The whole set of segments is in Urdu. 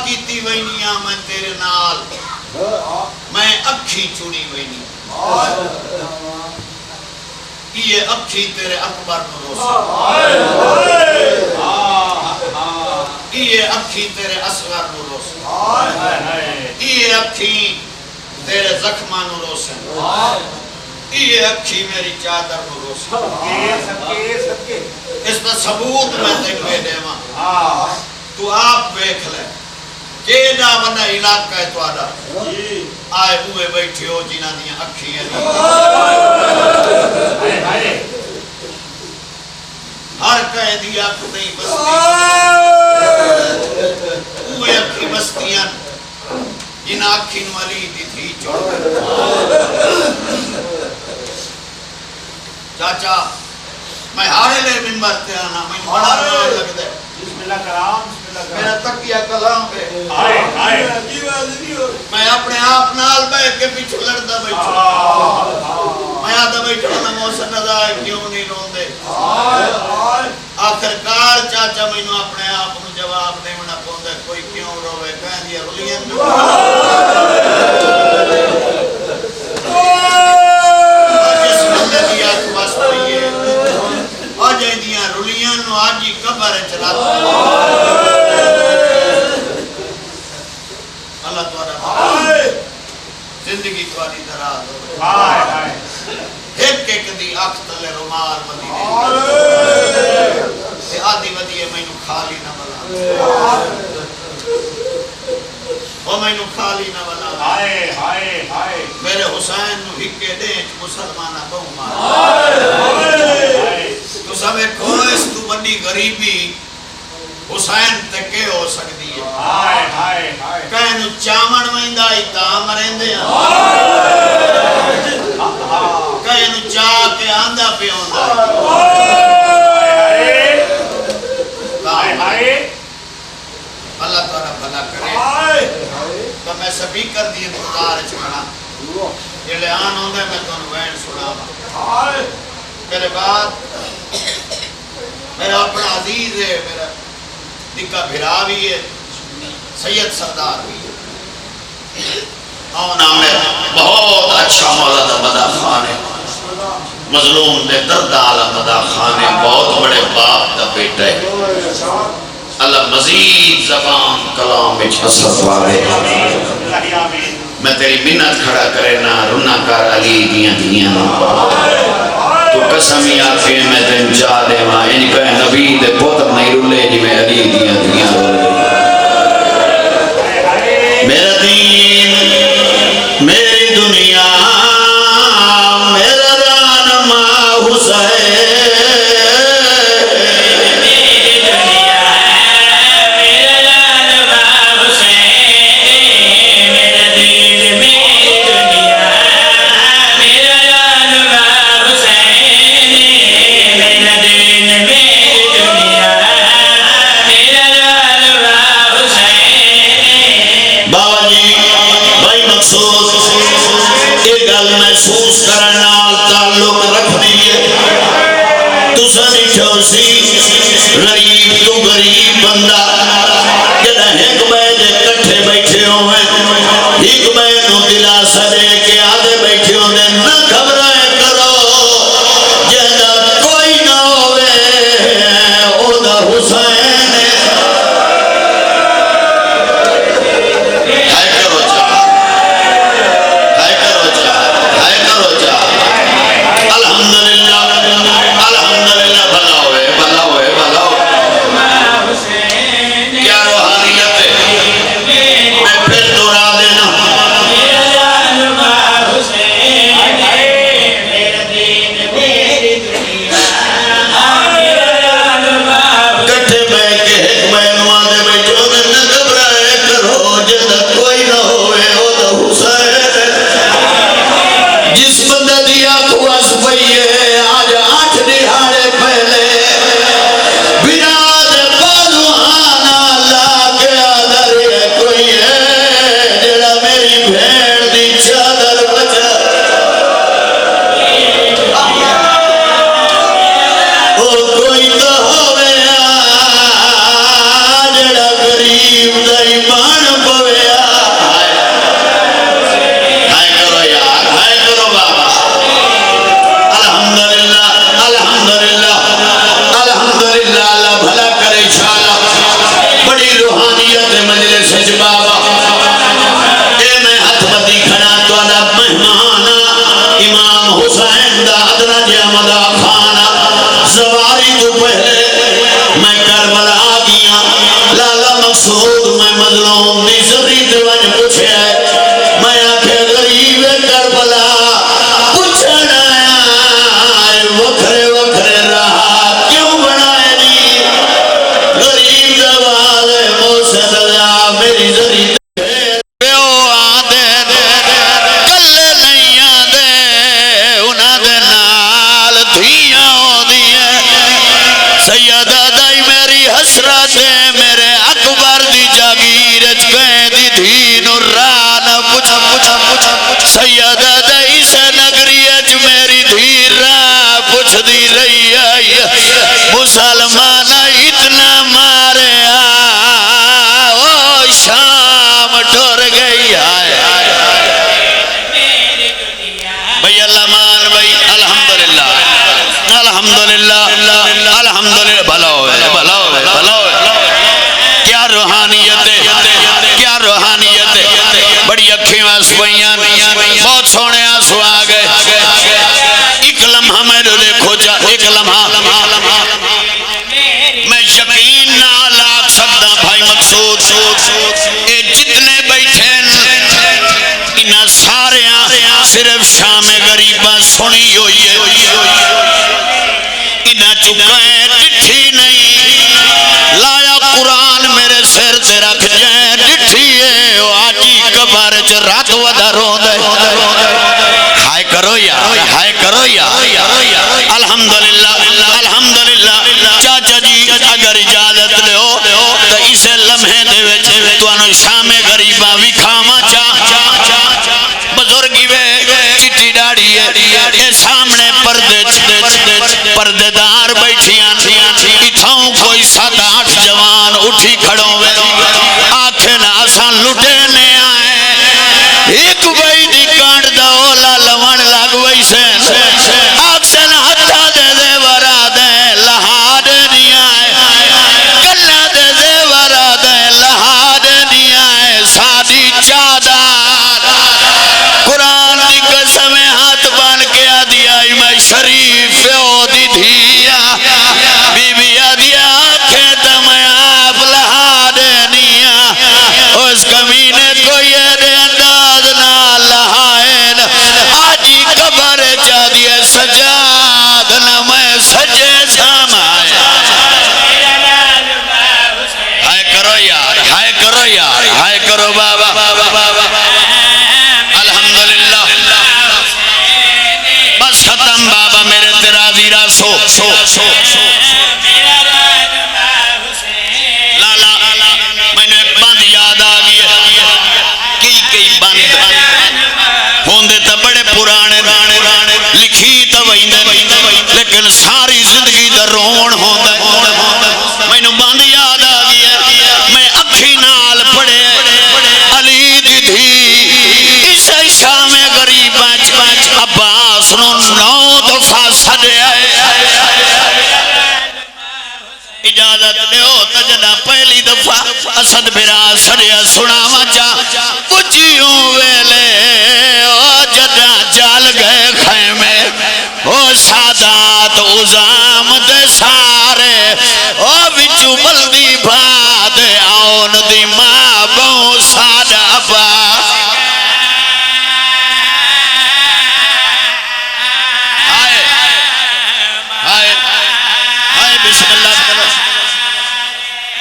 کیتی وینیاں میں تیرے نال میں اکھی چڑی وینی یہ اکھی تیرے اکبر نو روسے یہ اکھی تیرے اصغر نو روسے یہ اکھی تیرے زخمہ نو روسے یہ اکھی میری چادر نو روسے اس پر ثبوت میں تکوے دے ماں تو آپ بیکھ لے کیڑا بنا علاقہ ہے تو آدھا آئے ہوئے بیٹھے ہو جنہ دیا اکھی ہیں ہر کہہ دیا کو نہیں بستی ہوئے اکھی بستیاں جنہ اکھی نوالی دی تھی چھوڑ چاچا میں ہارے لے منبر تے آنا میں بڑا نام لگ دے بسم اللہ کرام میرا تکیہ کلام پہ میں اپنے آپ نال بیٹھ کے پیچھو لڑتا بیٹھو میں آدھا بیٹھو نا موسن نظر کیوں نہیں رون دے آخرکار چاچا میں اپنے آپ کو جواب نہیں منا پہنچے کوئی کیوں روے کہہ دیا رلین جو جس بندے دیا تو بس ہوئی ہے آج دیا رلین نو آج ہی قبر چلاتا اللہ توارا زندگی تواری دراز ہو ایک ایک دی اختل رومال مدینے تے آدھی ودیے میں نو خالی نہ بلا وہ میں نو خالی نہ بلا میرے حسین نو ہکے دینچ مسلمانہ بہو مارا تو سب ایک ہوئیس تو بڑی غریبی حسین تکے ہو سکتی ہے کہنو چامن مہندہ ہی تام رہندے ہیں کہنو چاہ کے آندہ پہ ہوندہ اللہ تعالیٰ بھلا کرے تو میں سبھی کر دیئے خدار چھڑا یہ لئان ہوندہ میں تو انوین سنا میرے بعد میرا اپنا عزیز ہے میرا نکا بھرا بھی ہے سید سردار بھی ہے نام ہے بہت اچھا مولانا مدہ خان ہے مظلوم نے درد آلہ مدہ خان ہے بہت بڑے باپ دا بیٹا ہے اللہ مزید زبان کلام بچ حسد والے میں تیری منت کھڑا کرے نا رنا کر علی دیاں تو قسمی آفی میں تین چاہ دے ماں ان کا نبی دے پوتر نہیں رولے جی میں علی دیاں میرا دین میری دنیا میرا دان ماں حسین میرا مقصود میں مظلوم دی زری تے ون پوچھیا ہے میں آکھے غریب کربلا پوچھنا ہے وکھرے وکھرے رہا کیوں بنائے دی غریب دواز موسیٰ دلیا میری زری مسلمان اتنا مارے او شام ٹور گئی بھئی اللہ مان بھئی الحمدللہ الحمدللہ الحمدللہ بھلا ہوئے بھلا ہوئے بھلا ہوئے کیا روحانیت ہے کیا روحانیت ہے بڑی اکھیں واس پئیاں بہت سونے آنسو آگئے ایک لمحہ میں دیکھو جا ایک لمحہ میں یقین نہ لاکھ سکتا بھائی مقصود اے جتنے بیٹھیں انہاں سارے صرف شام غریبہ سنی ہوئی ہے انہاں چکائیں ڈٹھی نہیں لایا قرآن میرے سر سے رکھ جائیں ڈٹھی ہے آجی کبھار چ رات ودہ رو دے ہائے کرو یا الحمدللہ الحمدللہ چاچا جی اگر اجازت لے ہو تو اسے لمحے دے وچے تو انہوں شام غریبہ بھی کھاما بزرگی وے چٹی ڈاڑی ہے اے سامنے پردے دار بیٹھیاں اتھاؤں کوئی 7-8 جوان اٹھی کھڑوں وے آنکھیں آسان لٹینے آئے ایک بھائی دی کانٹ دا اولا لوان لگ وئی سے آکسن ہتھا دے دے ورا دے لہاد نہیں آئے کلہ دے دے ورا دے لہاد نہیں آئے سادی چادار قرآن دی قسم ہاتھ بان کے آدیا میں شریف ہو دی دھیا بی بی آدیا آنکھیں دم آپ لہاد نہیں آئے اس کمینے کو یہ دے انداز نہ لہائن آجی قبر جا دیا سجاد نہ میں سجے سامائے ہائے کرو یار ہائے کرو یار ہائے کرو بابا الحمدللہ بس ختم بابا میرے تیرا زیرہ سو لالا میں نے بند یاد آگئی کئی بند ہوندے تا بڑے پرانے لکھی تا ویندے لیکن ساری زندگی دا رون ہوندے میں نے بند یاد آگئی میں اکھی نال پڑے علی دی تھی اس شام غریب عباس نو 9 دفعہ سدے اجازت دے ہو تجدہ پہلی دفعہ اسد بھرا سڑیا سناوا چا پچھیوں ویلے او جدہ جال گئے خیمے او سادات ازام دے سارے او وچو بلدی بھاد آن دی ماں بہو سادہ با بسم اللہ کرو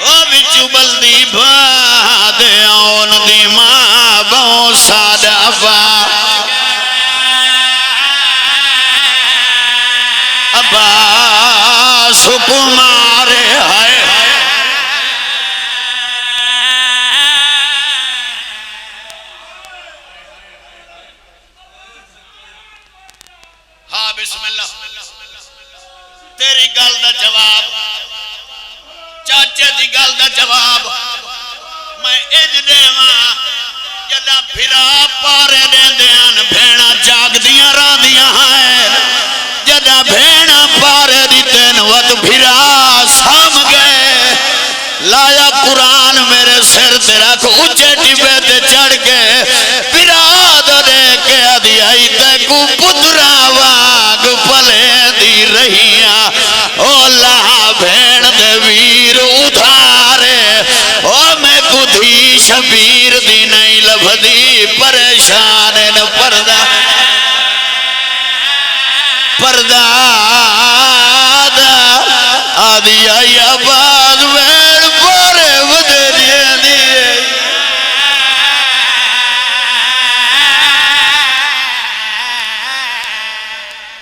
او بچو بلدی بھاد آن دی ماں بہو سادہ با عباس کمارے ہائے ہاں بسم اللہ تیری گل دا جواب چاچے دی گل دا جواب میں اج دیواں جدا پھرا پارے دے دیاں بھیڑا جاگ دیاں راں دیاں ہیں جدا بھیڑا پارے دی تین ود پھرا سام گئے لایا قرآن میرے سر تے رکھ اچھے ٹبے تے چڑھ کے پھرا دے کے آدھیائی تے کو پترا واگ پلے دی رہیاں او لہا بھیڑ دے ویر ادھارے او میں شبیر دی نہیں لبھدی پریشان پردہ پردہ